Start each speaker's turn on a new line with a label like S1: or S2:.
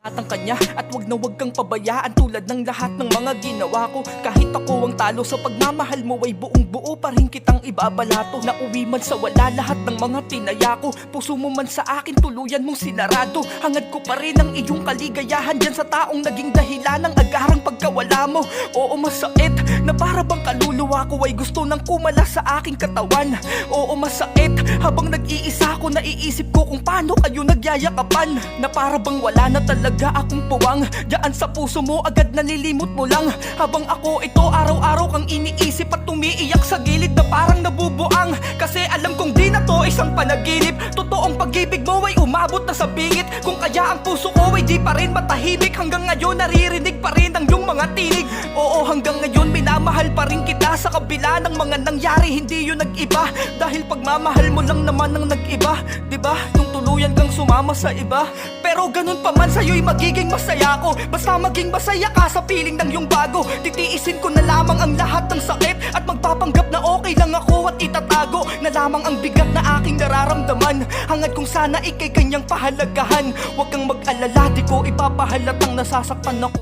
S1: at ang kanya. At wag na wag kang pabayaan tulad ng lahat ng mga ginawa ko. Kahit ako ang talo sa pagmamahal mo ay buong buo pa rin kitang ibabalato. Nauwi man sa wala lahat ng mga tinaya ko, puso mo man sa akin tuluyan mong sinarado. Hangad ko pa rin ang iyong kaligayahan dyan sa taong naging dahilan ng agarang pagkawala mo. Oo, masakit na para bang kaluluwa ko ay gusto nang kumala sa aking katawan. Oo, masakit habang nag-iisa ko, naiisip ko kung paano kayo nagyayakapan. Na para bang wala na talaga akong puwang, diyan sa puso mo agad nalilimot mo lang. Habang ako ito araw-araw kang iniisip at tumiiyak sa gilid na parang nabubuang. Kasi alam kong di na to isang panaginip, totoong pag-ibig mo ay umabot na sa bingit. Kung kaya ang puso ko ay di pa rin matahimik, hanggang ngayon naririnig pa rin ang iyong mga tinig. Oo, hanggang ngayon minamahal pa rin kita sa kabila ng mga nangyari, hindi yun nag-iba. Dahil pagmamahal mo lang naman ang nag-iba, diba? Nung tuluyan kang sumama sa iba. Pero ganun pa man sa'yo'y magiging masaya ko, basta maging masaya ka sa piling ng iyong bago. Titiisin ko na lamang ang lahat ng sakit at magpapanggap na okay lang ako at itatago na lamang ang bigat na aking nararamdaman. Hangad kong sana ikay kanyang pahalagahan. Huwag kang mag-alala, di ko ipapahalatang nasasaktan ako.